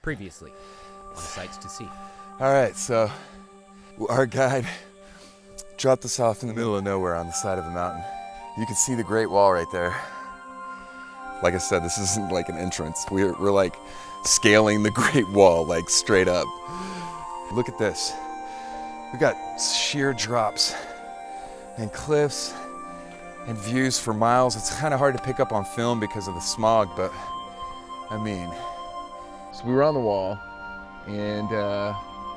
Previously on Sights to See. All right, so our guide dropped us off in the middle of nowhere on the side of a mountain. You can see the Great Wall right there. Like I said, this isn't like an entrance. We're like scaling the Great Wall, like straight up. Look at this. We got sheer drops and cliffs and views for miles. It's kind of hard to pick up on film because of the smog, but I mean, so we were on the wall and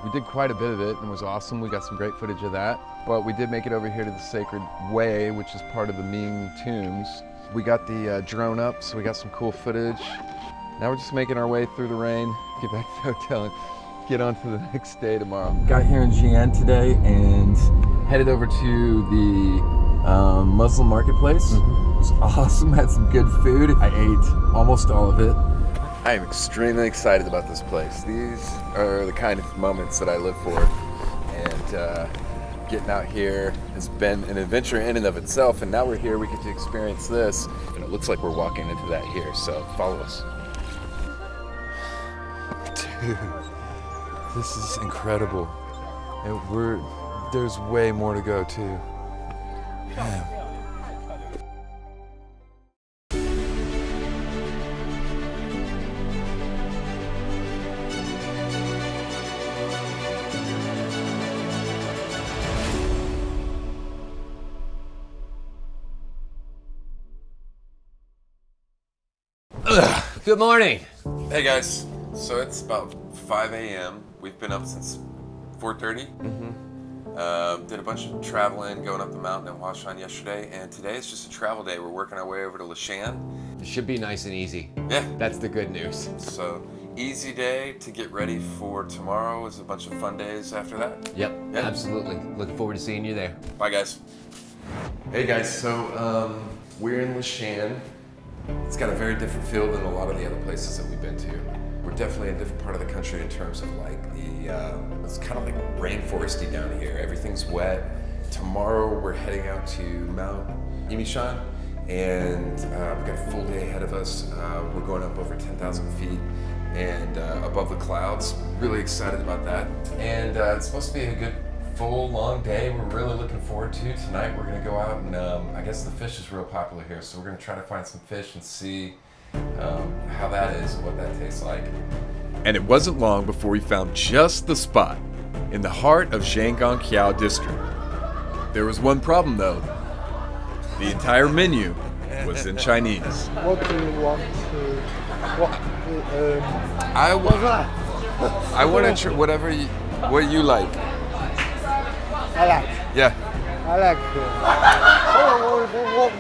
we did quite a bit of it and it was awesome. We got some great footage of that, but we did make it over here to the Sacred Way, which is part of the Ming tombs. We got the drone up, so we got some cool footage. Now we're just making our way through the rain, get back to the hotel and get on to the next day tomorrow. Got here in Jian today and headed over to the Muslim marketplace. It was awesome, had some good food. I ate almost all of it. I am extremely excited about this place. These are the kind of moments that I live for. And getting out here has been an adventure in and of itself. And now we're here, we get to experience this. And it looks like we're walking into that here, so follow us. Dude, this is incredible. And there's way more to go too. Man. Good morning. Hey guys, so it's about 5 a.m. We've been up since 4:30. Did a bunch of traveling, going up the mountain in YANGSHAN yesterday, and today is just a travel day. We're working our way over to Leshan. It should be nice and easy. Yeah. That's the good news. So, easy day to get ready for tomorrow. Is a bunch of fun days after that. Yep, Yeah. absolutely. Looking forward to seeing you there. Bye guys. Hey guys, so we're in Leshan. It's got a very different feel than a lot of the other places that we've been to. We're definitely in a different part of the country in terms of like it's kind of like rainforesty down here. Everything's wet. Tomorrow we're heading out to Mount Yimishan, and we've got a full day ahead of us. We're going up over 10,000 feet and above the clouds. Really excited about that. And it's supposed to be a good full long day. We're really looking forward to tonight. We're gonna go out and I guess the fish is real popular here, so we're gonna try to find some fish and see how that is and what that tastes like. And it wasn't long before we found just the spot in the heart of JIANKOU district. There was one problem though. The entire menu was in Chinese. What do you want to? I want to try whatever what you like. I like. Yeah. I like.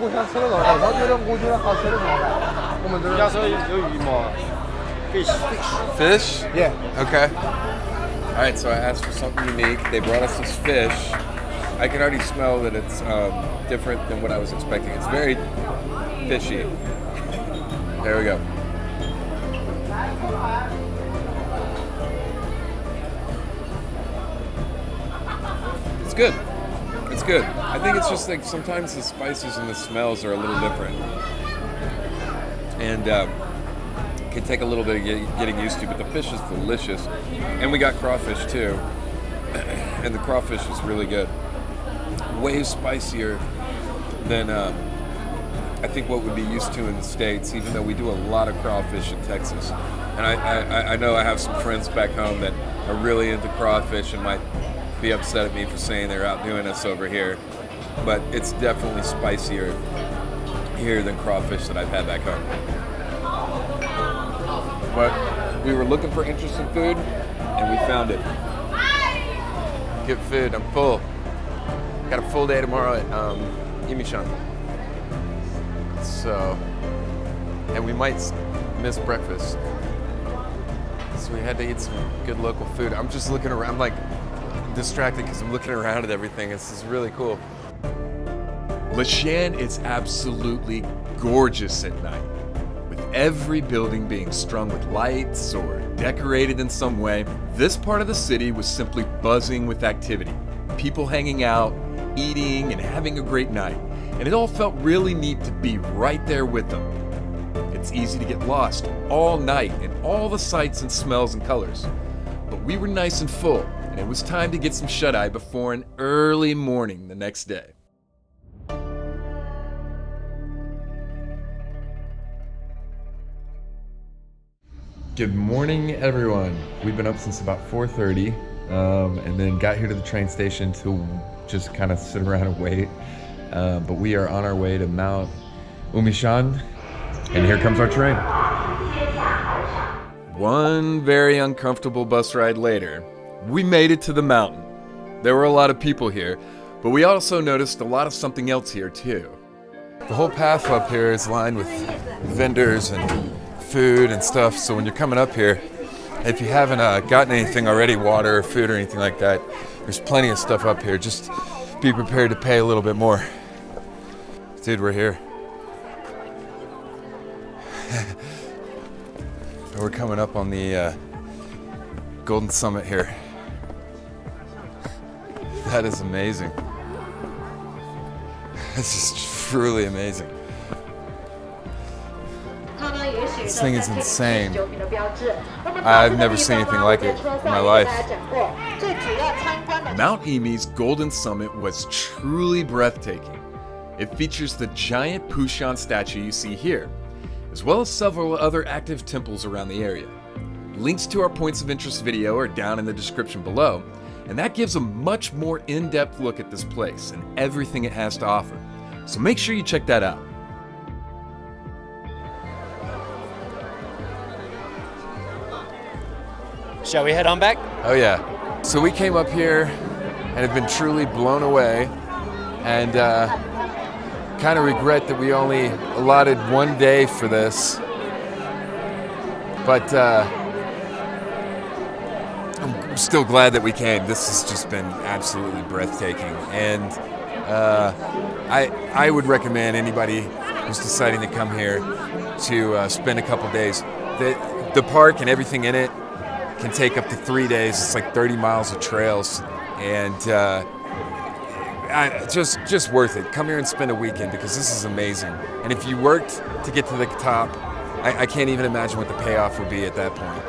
我想吃那种，我觉得好吃的那种。我们这要说有鱼吗 ？Fish. Fish? Yeah. Okay. All right, so I asked for something unique. They brought us this fish. I can already smell that it's different than what I was expecting. It's very fishy. There we go. It's good. It's good. I think it's just like sometimes the spices and the smells are a little different. And can take a little bit of getting used to, but the fish is delicious. And we got crawfish too. And the crawfish is really good. Way spicier than I think what we'd be used to in the States, even though we do a lot of crawfish in Texas. And I know I have some friends back home that are really into crawfish and might be upset at me for saying they're outdoing us over here. But it's definitely spicier here than crawfish that I've had back home. But we were looking for interesting food, and we found it. Good food, I'm full. Got a full day tomorrow at Yimishan. So, and we might miss breakfast. So we had to eat some good local food. I'm just looking around, I'm like distracted because I'm looking around at everything. This is really cool. Leshan is absolutely gorgeous at night, with every building being strung with lights or decorated in some way. This part of the city was simply buzzing with activity. People hanging out, eating, and having a great night. And it all felt really neat to be right there with them. It's easy to get lost all night in all the sights and smells and colors. But we were nice and full, and it was time to get some shut-eye before an early morning the next day. Good morning, everyone. We've been up since about 4:30, and then got here to the train station to just kind of sit around and wait. But we are on our way to Mount Umishan, and here comes our train. One very uncomfortable bus ride later, we made it to the mountain. There were a lot of people here, but we also noticed a lot of something else here too. The whole path up here is lined with vendors and food and stuff, so when you're coming up here, if you haven't gotten anything already, water or food or anything like that, there's plenty of stuff up here. Just be prepared to pay a little bit more. Dude, we're here. We're coming up on the Golden Summit here. That is amazing. This is truly amazing. This thing is insane. I've never seen anything like it in my life. Mount Imi's Golden Summit was truly breathtaking. It features the giant Pushan statue you see here, as well as several other active temples around the area. Links to our points of interest video are down in the description below, and that gives a much more in-depth look at this place and everything it has to offer. So make sure you check that out. Shall we head on back? Oh yeah. So we came up here and have been truly blown away, and kind of regret that we only allotted one day for this. But I'm still glad that we came. This has just been absolutely breathtaking, and I would recommend anybody who's deciding to come here to spend a couple days. The park and everything in it can take up to 3 days. It's like 30 miles of trails, and just worth it. Come here and spend a weekend because this is amazing. And if you worked to get to the top, I can't even imagine what the payoff would be at that point.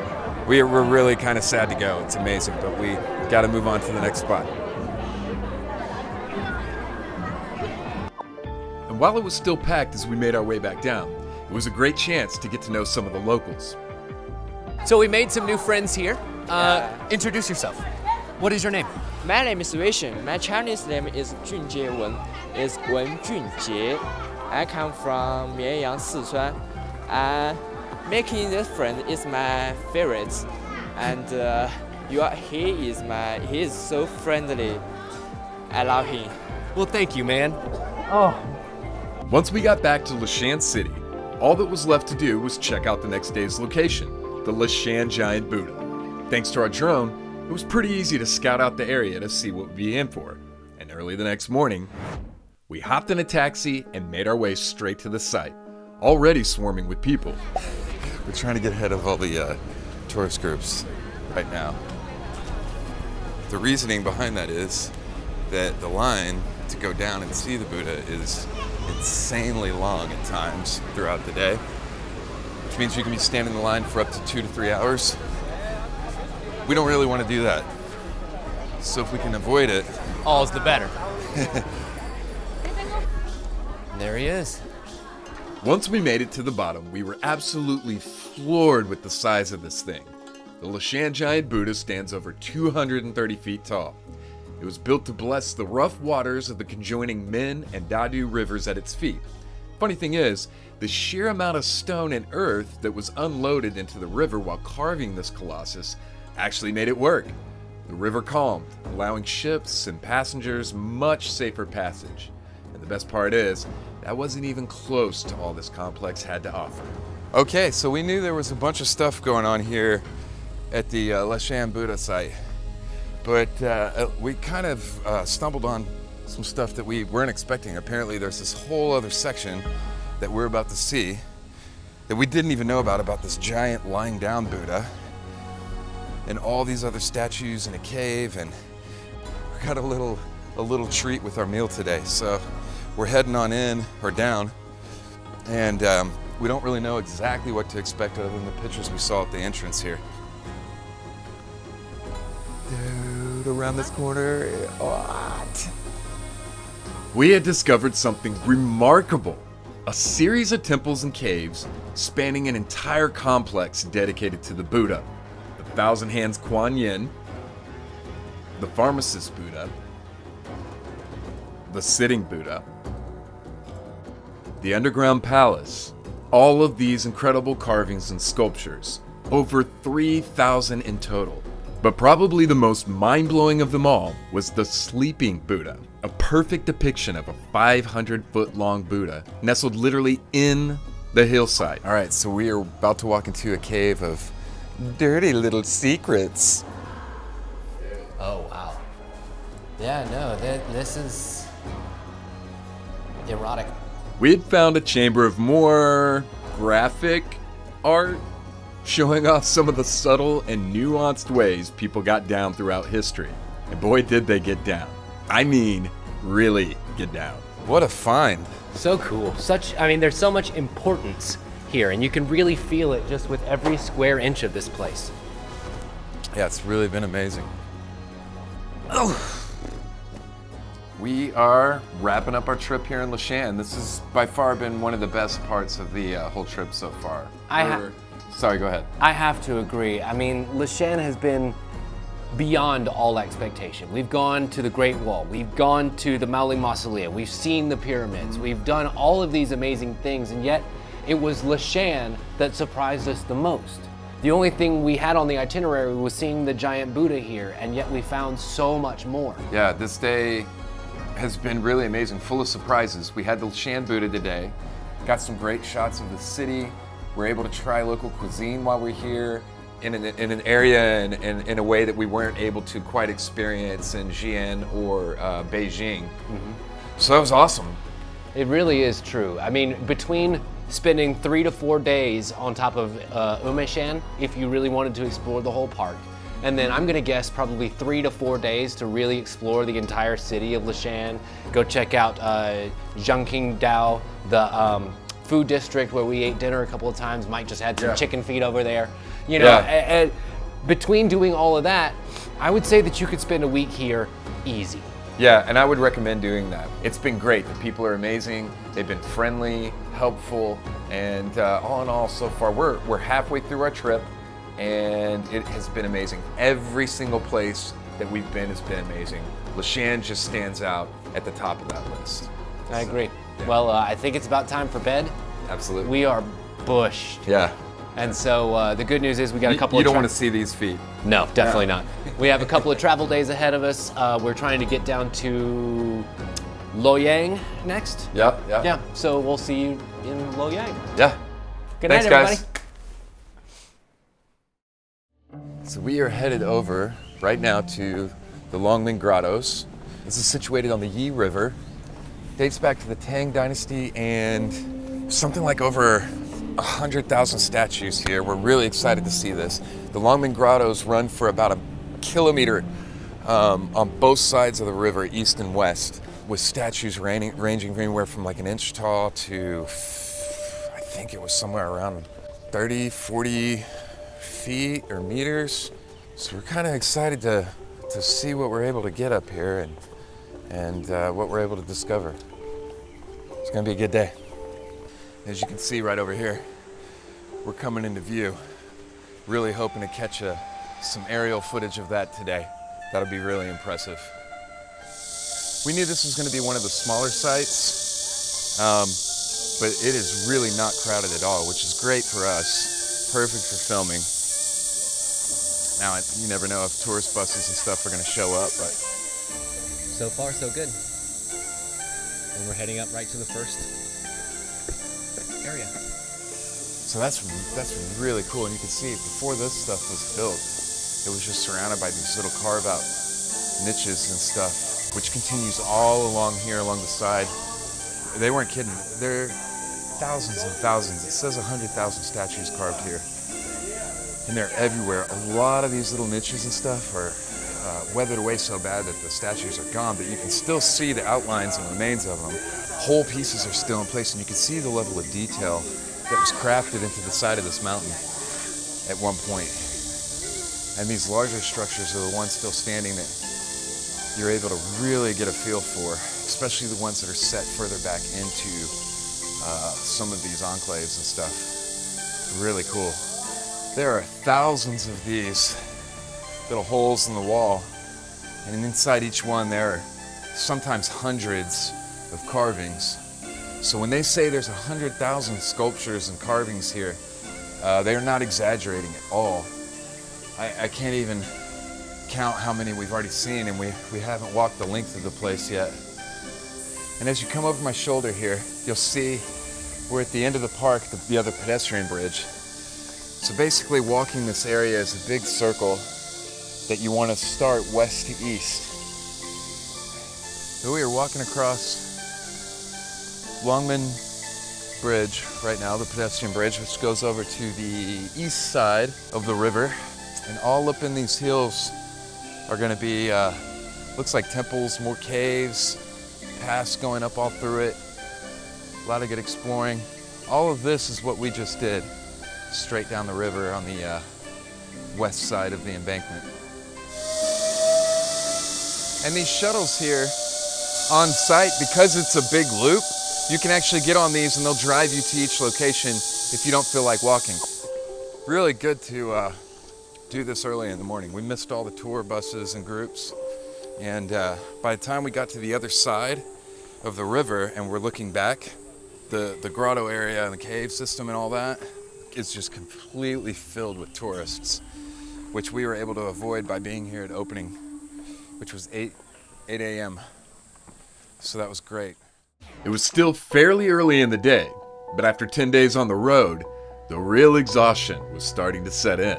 We're really kind of sad to go. It's amazing, but we got to move on to the next spot. And while it was still packed as we made our way back down, it was a great chance to get to know some of the locals. So we made some new friends here. Introduce yourself. What is your name? My name is Leshan. My Chinese name is Junjie Wen. It's Wen Junjie. I come from Mianyang, Sichuan. Making this friend is my favorite, and he is so friendly. I love him. Well, thank you, man. Once we got back to Leshan City, all that was left to do was check out the next day's location, the Leshan Giant Buddha. Thanks to our drone, it was pretty easy to scout out the area to see what we'd be in for. And early the next morning, we hopped in a taxi and made our way straight to the site, already swarming with people. We're trying to get ahead of all the tourist groups right now. The reasoning behind that is that the line to go down and see the Buddha is insanely long at times throughout the day, which means you can be standing in the line for up to 2 to 3 hours. We don't really want to do that. So if we can avoid it, All's the better. There he is. Once we made it to the bottom, we were absolutely floored with the size of this thing. The Leshan Giant Buddha stands over 230 feet tall. It was built to bless the rough waters of the conjoining Min and Dadu rivers at its feet. Funny thing is, the sheer amount of stone and earth that was unloaded into the river while carving this colossus actually made it work. The river calmed, allowing ships and passengers much safer passage. And the best part is, that wasn't even close to all this complex had to offer. okay, so we knew there was a bunch of stuff going on here at the Leshan Buddha site, but we kind of stumbled on some stuff that we weren't expecting. Apparently there's this whole other section that we're about to see that we didn't even know about this giant lying down Buddha and all these other statues in a cave, and we got a little treat with our meal today. So we're heading on in or down, and we don't really know exactly what to expect other than the pictures we saw at the entrance here. Dude, around this corner, what? We had discovered something remarkable. A series of temples and caves spanning an entire complex dedicated to the Buddha. The Thousand Hands Kuan Yin, the Pharmacist Buddha, the Sitting Buddha, the Underground Palace. All of these incredible carvings and sculptures, over 3,000 in total. But probably the most mind-blowing of them all was the Sleeping Buddha, a perfect depiction of a 500-foot-long Buddha nestled literally in the hillside. All right, so we are about to walk into a cave of dirty little secrets. Oh, wow. Yeah, no, this is erotic. We had found a chamber of more graphic art, showing off some of the subtle and nuanced ways people got down throughout history. And boy, did they get down. I mean, really get down. What a find. So cool. I mean, there's so much importance here, and you can really feel it just with every square inch of this place. Yeah, it's really been amazing. Oh. We are wrapping up our trip here in Leshan. This has by far been one of the best parts of the whole trip so far. Sorry, go ahead. I have to agree. I mean, Leshan has been beyond all expectation. We've gone to the Great Wall. We've gone to the Miaoling Mausoleum. We've seen the pyramids. We've done all of these amazing things, and yet it was Leshan that surprised us the most. The only thing we had on the itinerary was seeing the giant Buddha here, and yet we found so much more. Yeah, this day has been really amazing, full of surprises. We had the Leshan Buddha today, got some great shots of the city. We're able to try local cuisine while we're here in an area and in a way that we weren't able to quite experience in Xi'an or Beijing. So that was awesome. It really is true. I mean, between spending 3 to 4 days on top of Umeshan, if you really wanted to explore the whole park, and then I'm gonna guess probably 3 to 4 days to really explore the entire city of Leshan. Go check out Jiangqingdao, the food district where we ate dinner a couple of times. Mike just had some chicken feet over there. You know, and between doing all of that, I would say that you could spend a week here easy. Yeah, and I would recommend doing that. It's been great. The people are amazing. They've been friendly, helpful, and all in all, so far, we're halfway through our trip, and it has been amazing. Every single place that we've been has been amazing. Leshan just stands out at the top of that list. I agree. Well, I think it's about time for bed. Absolutely. We are bushed. Yeah. And so the good news is we got a couple You don't want to see these feet. No, definitely not. We have a couple of travel days ahead of us. We're trying to get down to Luoyang next. Yep. Yeah, so we'll see you in Luoyang. Yeah. Good Thanks, night, everybody. guys. So we are headed over right now to the LONGMEN Grottoes. This is situated on the Yi River. Dates back to the Tang Dynasty and something like over 100,000 statues here. We're really excited to see this. The LONGMEN Grottoes run for about a kilometer on both sides of the river, east and west, with statues ranging anywhere from like an inch tall to, I think it was somewhere around 30, 40 feet or meters. So we're kind of excited to see what we're able to get up here and what we're able to discover. It's gonna be a good day. As you can see right over here, we're coming into view. Really hoping to catch some aerial footage of that today. That'll be really impressive. We knew this was gonna be one of the smaller sites, but it is really not crowded at all, which is great for us. Perfect for filming. Now, you never know if tourist buses and stuff are gonna show up, but. So far, so good. And we're heading up right to the first area. So that's really cool, and you can see before this stuff was built, it was just surrounded by these little carve-out niches and stuff, which continues all along here, along the side. They weren't kidding. There are thousands and thousands. It says 100,000 statues carved here, and they're everywhere. A lot of these little niches and stuff are weathered away so bad that the statues are gone, but you can still see the outlines and remains of them. Whole pieces are still in place, and you can see the level of detail that was crafted into the side of this mountain at one point. And these larger structures are the ones still standing that you're able to really get a feel for, especially the ones that are set further back into some of these enclaves and stuff. Really cool. There are thousands of these little holes in the wall, and inside each one there are sometimes hundreds of carvings. So when they say there's 100,000 sculptures and carvings here, they are not exaggerating at all. I can't even count how many we've already seen, and we haven't walked the length of the place yet. And as you come over my shoulder here, you'll see we're at the end of the park, the other pedestrian bridge. So basically walking this area is a big circle that you want to start west to east. So we are walking across LONGMEN Bridge right now, the pedestrian bridge, which goes over to the east side of the river. And all up in these hills are going to be, looks like temples, more caves, paths going up all through it. A lot of good exploring. All of this is what we just did, straight down the river on the west side of the embankment. And these shuttles here on site, because it's a big loop, you can actually get on these and they'll drive you to each location if you don't feel like walking. Really good to do this early in the morning. We missed all the tour buses and groups, and by the time we got to the other side of the river and we're looking back, the grotto area and the cave system and all that is just completely filled with tourists, which we were able to avoid by being here at opening, which was 8 a.m. So that was great. It was still fairly early in the day, but after 10 days on the road, the real exhaustion was starting to set in.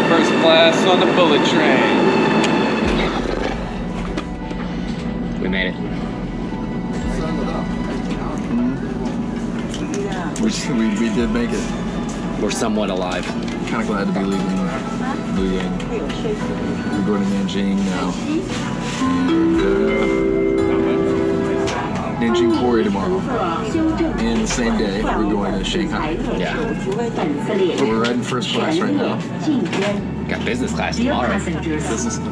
First class on the bullet train. We made it. We did make it. We're somewhat alive. Kind of glad to be leaving Beijing. We're going to Nanjing now. And Nanjing Quarry tomorrow. And the same day, we're going to Shanghai. Yeah. But we're riding first class right now. Got business class tomorrow. Business. Get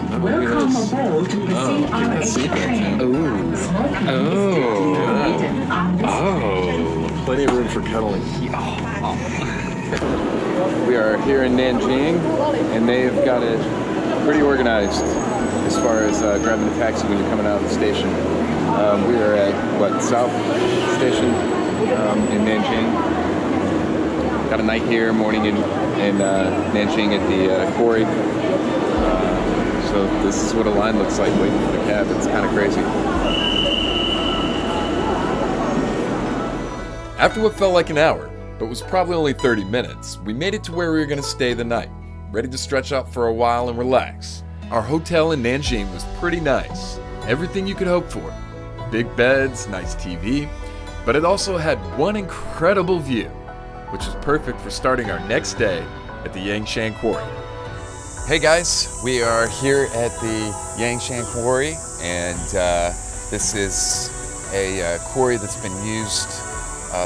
that seatbelt, Ooh. Oh. Plenty of room for cuddling. We are here in Nanjing, and they've got it pretty organized as far as grabbing a taxi when you're coming out of the station. We are at, South Station in Nanjing. Got a night here, morning in Nanjing at the quarry. So this is what a line looks like waiting for the cab. It's kind of crazy. After what felt like an hour, but was probably only 30 minutes, we made it to where we were going to stay the night, ready to stretch out for a while and relax. Our hotel in Nanjing was pretty nice, everything you could hope for. Big beds, nice TV, but it also had one incredible view, which was perfect for starting our next day at the YANGSHAN quarry. Hey guys, we are here at the YANGSHAN quarry, and this is a quarry that's been used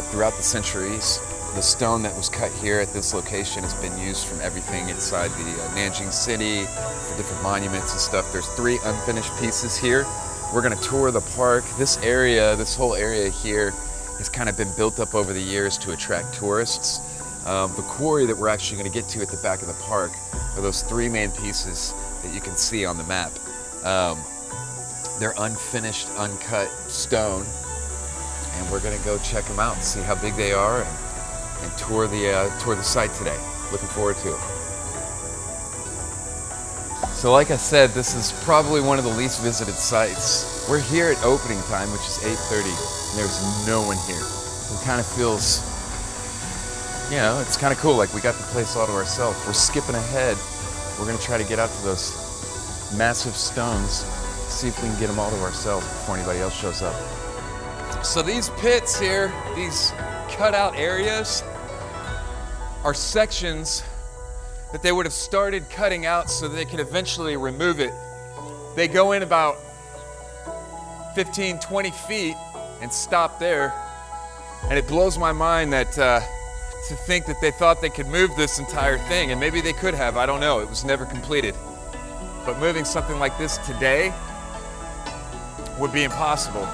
throughout the centuries. The stone that was cut here at this location has been used from everything inside the Nanjing city, for different monuments and stuff. There's 3 unfinished pieces here. We're gonna tour the park. This area, this whole area here, has kind of been built up over the years to attract tourists. The quarry that we're actually gonna get to at the back of the park are those 3 main pieces that you can see on the map. They're unfinished, uncut stone, and we're gonna go check them out and see how big they are and tour the site today. Looking forward to it. So like I said, this is probably one of the least visited sites. We're here at opening time, which is 8:30, and there's no one here. It kind of feels, you know, it's kind of cool, like we got the place all to ourselves. We're skipping ahead. We're gonna try to get out to those massive stones, see if we can get them all to ourselves before anybody else shows up. So these pits here, these cutout areas, are sections that they would have started cutting out so they could eventually remove it. They go in about 15, 20 feet, and stop there. And it blows my mind that to think that they thought they could move this entire thing, and maybe they could have, I don't know, it was never completed. But moving something like this today would be impossible.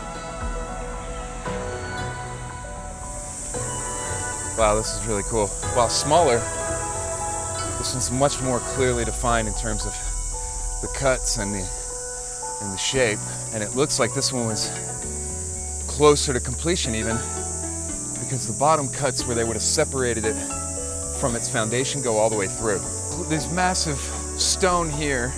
Wow, this is really cool. While smaller, this one's much more clearly defined in terms of the cuts and the shape. And it looks like this one was closer to completion even, because the bottom cuts where they would have separated it from its foundation go all the way through. This massive stone here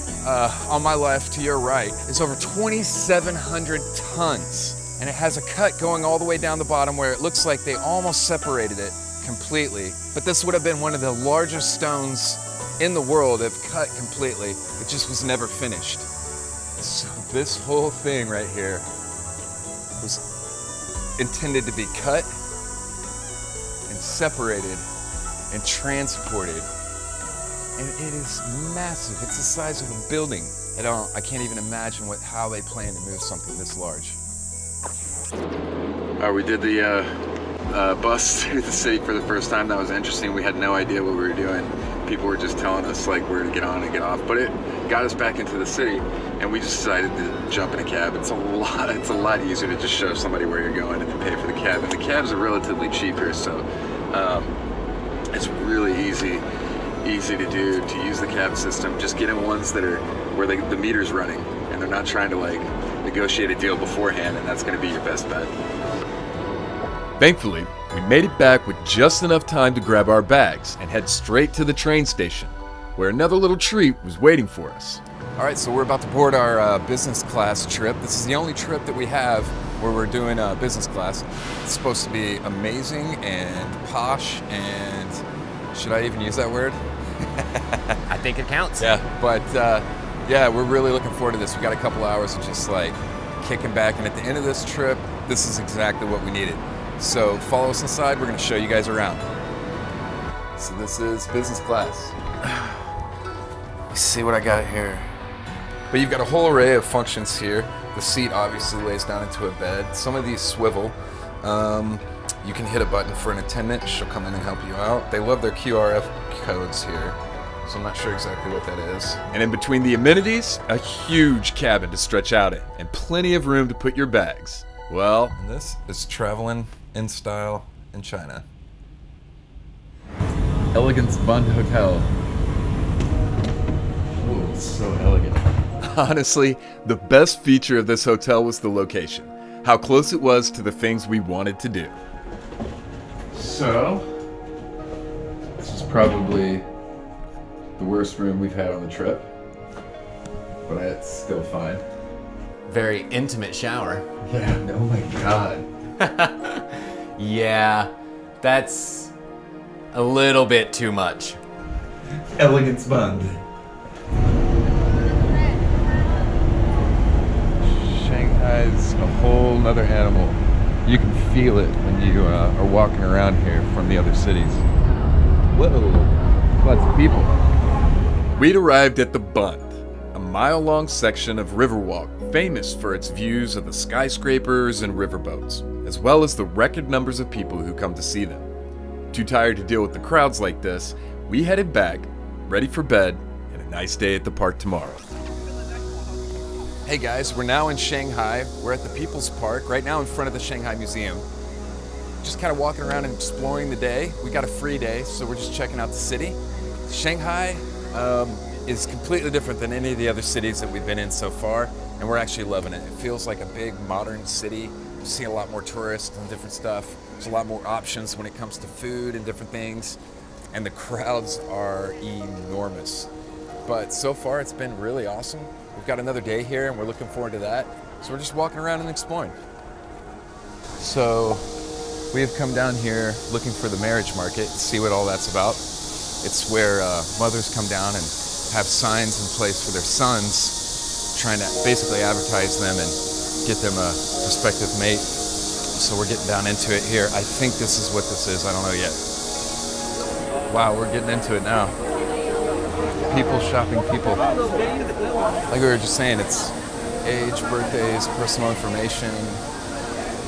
on my left to your right is over 2,700 tons. And it has a cut going all the way down the bottom where it looks like they almost separated it completely. But this would have been one of the largest stones in the world if cut completely. It just was never finished. So this whole thing right here was intended to be cut and separated and transported. And it is massive. It's the size of a building. I can't even imagine how they plan to move something this large. We did the bus through the city for the first time. That was interesting. We had no idea what we were doing. People were just telling us like where to get on and get off, but it got us back into the city, and we just decided to jump in a cab. It's a lot easier to just show somebody where you're going and then pay for the cab. And the cabs are relatively cheap here, so it's really easy to do, to use the cab system. Just get in ones that are where the meter's running and they're not trying to like negotiate a deal beforehand, and that's going to be your best bet. Thankfully, we made it back with just enough time to grab our bags and head straight to the train station, where another little treat was waiting for us. All right, so we're about to board our business class trip. This is the only trip that we have where we're doing business class. It's supposed to be amazing and posh and, should I even use that word? I think it counts. Yeah, but yeah, we're really looking forward to this. We got a couple hours of just like kicking back, and at the end of this trip, this is exactly what we needed. So follow us inside, we're gonna show you guys around. So this is business class. Let's see what I got here. But you've got a whole array of functions here. The seat obviously lays down into a bed. Some of these swivel. You can hit a button for an attendant. She'll come in and help you out. They love their QRF codes here, so I'm not sure exactly what that is. And in between the amenities, a huge cabin to stretch out in, and plenty of room to put your bags. Well, and this is traveling in style in China. Elegance Bund Hotel. oh, it's so elegant. Honestly, the best feature of this hotel was the location. How close it was to the things we wanted to do. So, this is probably the worst room we've had on the trip, but it's still fine. Very intimate shower. Yeah, oh my god. Yeah, that's a little bit too much. Elegance Bund. Shanghai's a whole nother animal. You can feel it when you are walking around here from the other cities. Whoa, lots of people. We'd arrived at the Bund, a mile-long section of Riverwalk famous for its views of the skyscrapers and riverboats, as well as the record numbers of people who come to see them. Too tired to deal with the crowds like this, we headed back, ready for bed, and a nice day at the park tomorrow. Hey guys, we're now in Shanghai. We're at the People's Park, right now in front of the Shanghai Museum. Just kind of walking around and exploring the day. We got a free day, so we're just checking out the city. Shanghai is completely different than any of the other cities that we've been in so far, and we're actually loving it. It feels like a big modern city. We see a lot more tourists and different stuff. There's a lot more options when it comes to food and different things, and the crowds are enormous. But so far it's been really awesome. We've got another day here and we're looking forward to that. So we're just walking around and exploring. So we have come down here looking for the marriage market to see what all that's about. It's where mothers come down and have signs in place for their sons, trying to basically advertise them and get them a prospective mate. So we're getting down into it here. I think this is what this is, I don't know yet. Wow, we're getting into it now. People shopping people. Like we were just saying, it's age, birthdays, personal information,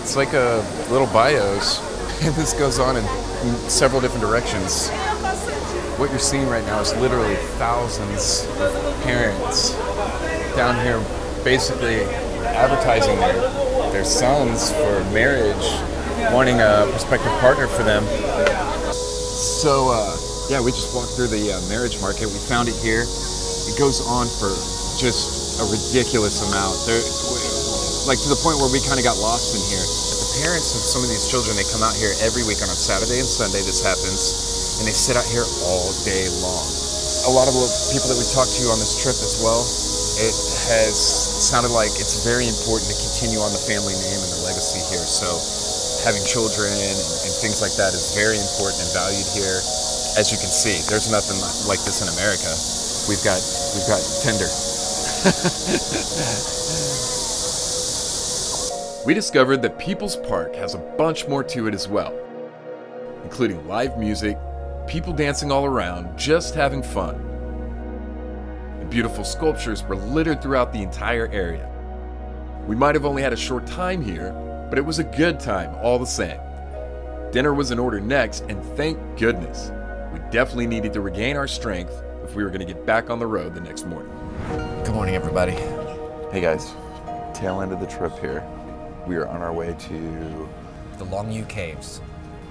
It's like a little bios, and this goes on in several different directions. What you're seeing right now is literally thousands of parents down here basically advertising their sons for marriage, wanting a prospective partner for them. So yeah, we just walked through the marriage market. We found it here. It goes on for just a ridiculous amount. Like to the point where we kind of got lost in here. But the parents of some of these children, they come out here every week on a Saturday and Sunday. This happens, and they sit out here all day long. A lot of the people that we talked to on this trip as well, it has sounded like it's very important to continue on the family name and the legacy here. So having children and things like that is very important and valued here. As you can see, there's nothing like this in America. We've got Tinder. We discovered that People's Park has a bunch more to it as well, including live music, people dancing all around, just having fun. And beautiful sculptures were littered throughout the entire area. We might have only had a short time here, but it was a good time all the same. Dinner was in order next, and thank goodness. We definitely needed to regain our strength if we were going to get back on the road the next morning. Good morning, everybody. Hey guys, tail end of the trip here. We are on our way to the LONGMEN caves.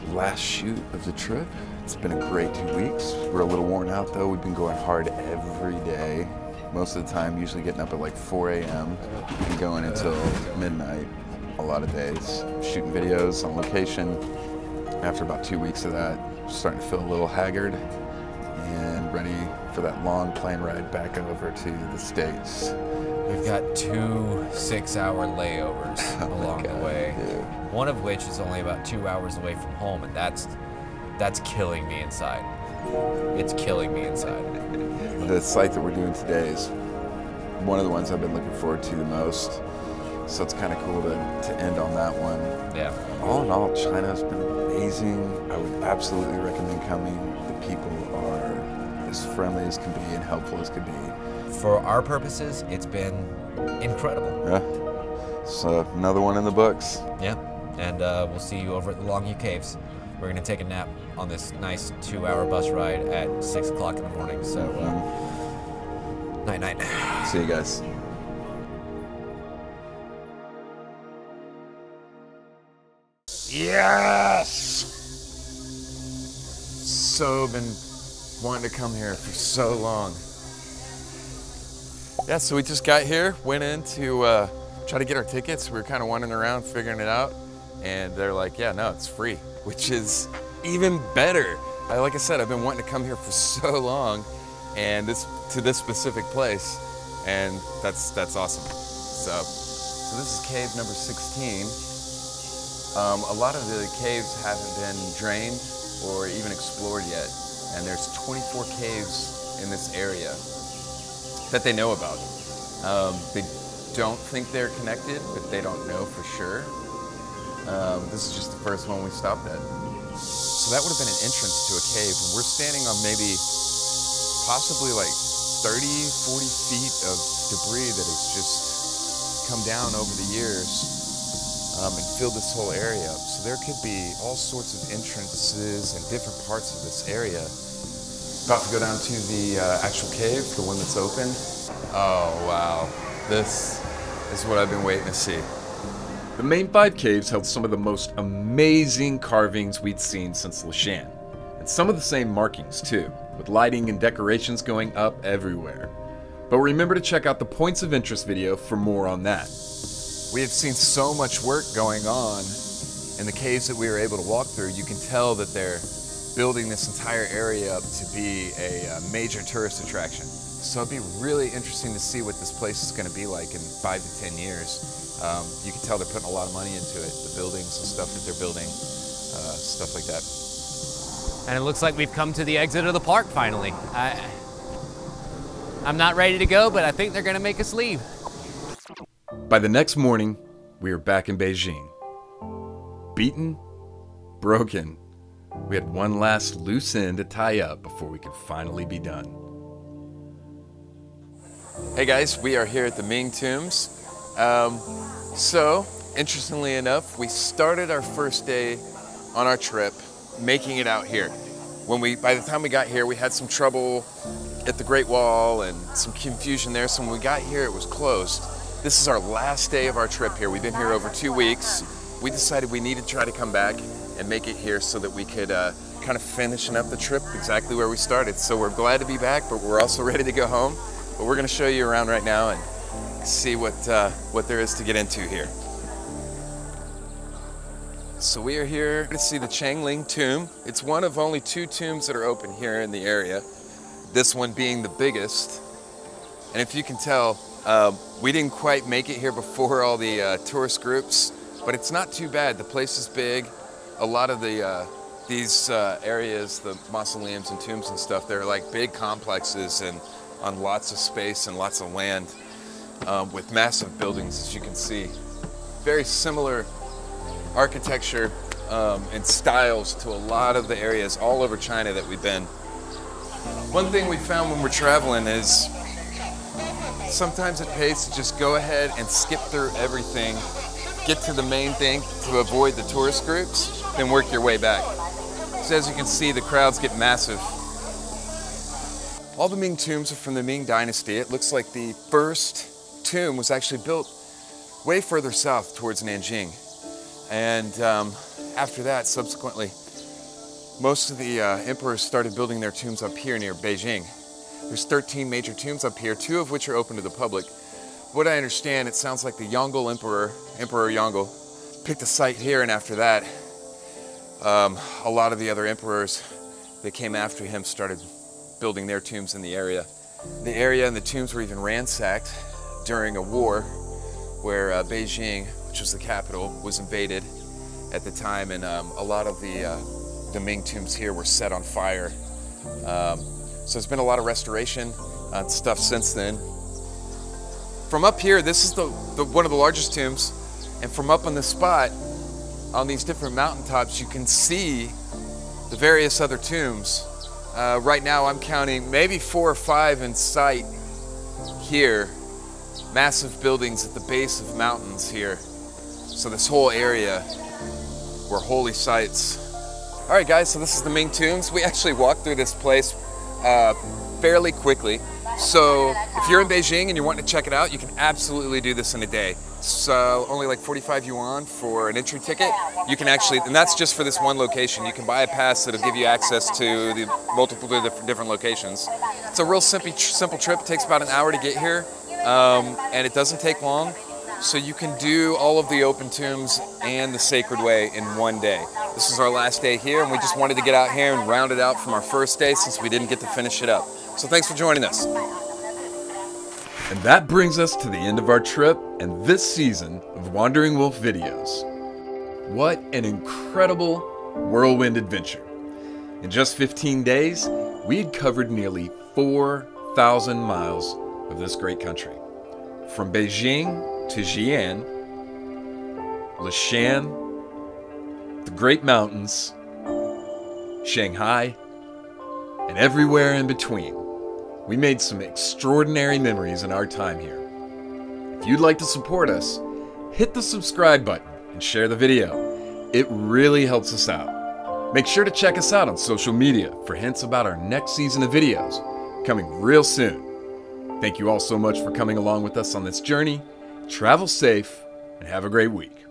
Last shoot of the trip. It's been a great 2 weeks. We're a little worn out though. We've been going hard every day. Most of the time, usually getting up at like 4 a.m. and going until midnight a lot of days. Shooting videos on location. After about 2 weeks of that, starting to feel a little haggard and ready for that long plane ride back over to the States. We've got 2 6-hour layovers along the way. Dude. One of which is only about 2 hours away from home, and that's killing me inside. It's killing me inside. The site that we're doing today is one of the ones I've been looking forward to the most. So it's kind of cool to end on that one. Yeah. All in all, China's been amazing. I would absolutely recommend coming. The people are as friendly as can be and helpful as can be. For our purposes, it's been incredible. Yeah. So another one in the books. Yeah. And we'll see you over at the LONGMEN caves. We're gonna take a nap on this nice 2-hour bus ride at 6 o'clock in the morning. So night night. See you guys. Yes! So been wanting to come here for so long. Yeah, so we just got here, went in to try to get our tickets. We were kind of wandering around figuring it out, and they're like, yeah, no, it's free, which is even better. Like I said, I've been wanting to come here for so long, and to this specific place, and that's awesome. So this is cave number 16. A lot of the caves haven't been drained or even explored yet, and there's 24 caves in this area that they know about. They don't think they're connected, but they don't know for sure. This is just the first one we stopped at. So that would have been an entrance to a cave, and we're standing on maybe possibly like 30, 40 feet of debris that has just come down over the years and filled this whole area up. So there could be all sorts of entrances and different parts of this area. About to go down to the actual cave, the one that's open. Oh, wow. This is what I've been waiting to see. The main 5 caves held some of the most amazing carvings we'd seen since Leshan, and some of the same markings too, with lighting and decorations going up everywhere. But remember to check out the Points of Interest video for more on that. We have seen so much work going on in the caves that we were able to walk through. You can tell that they're building this entire area up to be a major tourist attraction. So it'd be really interesting to see what this place is going to be like in 5 to 10 years. You can tell they're putting a lot of money into it, the buildings and stuff that they're building, stuff like that. And it looks like we've come to the exit of the park finally. I'm not ready to go, but I think they're going to make us leave. By the next morning, we were back in Beijing. Beaten, broken. We had one last loose end to tie up before we could finally be done. Hey guys, we are here at the Ming Tombs. So interestingly enough, we started our first day on our trip making it out here. By the time we got here, we had some trouble at the Great Wall and some confusion there, so when we got here, it was closed. This is our last day of our trip here. We've been here over 2 weeks. We decided we needed to try to come back and make it here so that we could kind of finishing up the trip exactly where we started. So we're glad to be back, but we're also ready to go home. But we're gonna show you around right now and see what there is to get into here. So we are here to see the Changling tomb. It's one of only 2 tombs that are open here in the area. This one being the biggest. And if you can tell, we didn't quite make it here before all the tourist groups, but it's not too bad. The place is big. A lot of these areas, the mausoleums and tombs and stuff, they're like big complexes and on lots of space and lots of land with massive buildings, as you can see. Very similar architecture and styles to a lot of the areas all over China that we've been. One thing we found when we're traveling is sometimes it pays to just go ahead and skip through everything, get to the main thing to avoid the tourist groups, then work your way back. So as you can see, the crowds get massive. All the Ming tombs are from the Ming Dynasty. It looks like the first tomb was actually built way further south towards Nanjing. And after that, subsequently, most of the emperors started building their tombs up here near Beijing. There's 13 major tombs up here, 2 of which are open to the public. What I understand, it sounds like the Yongle Emperor Yongle, picked a site here, and after that, a lot of the other emperors that came after him started building their tombs in the area. The area and the tombs were even ransacked during a war where Beijing, which was the capital, was invaded at the time, and a lot of the Ming tombs here were set on fire. So there's been a lot of restoration on stuff since then. From up here, this is one of the largest tombs, and from up on the spot, on these different mountaintops, you can see the various other tombs. Right now I'm counting maybe 4 or 5 in sight here. Massive buildings at the base of mountains here. So this whole area were holy sites. All right guys, so this is the Ming tombs. We actually walked through this place fairly quickly. So if you're in Beijing and you're wanting to check it out, you can absolutely do this in a day. It's only like 45 yuan for an entry ticket. You can actually, and that's just for this one location. You can buy a pass that'll give you access to the multiple different locations. It's a real simple trip. It takes about an hour to get here, and it doesn't take long. So you can do all of the open tombs and the Sacred Way in one day. This is our last day here, and we just wanted to get out here and round it out from our first day since we didn't get to finish it up. So thanks for joining us. And that brings us to the end of our trip and this season of Wandering Wolf videos. What an incredible whirlwind adventure. In just 15 days, we had covered nearly 4,000 miles of this great country. From Beijing to Xi'an, Leshan, the Great Mountains, Shanghai, and everywhere in between. We made some extraordinary memories in our time here. If you'd like to support us, hit the subscribe button and share the video. It really helps us out. Make sure to check us out on social media for hints about our next season of videos coming real soon. Thank you all so much for coming along with us on this journey. Travel safe and have a great week.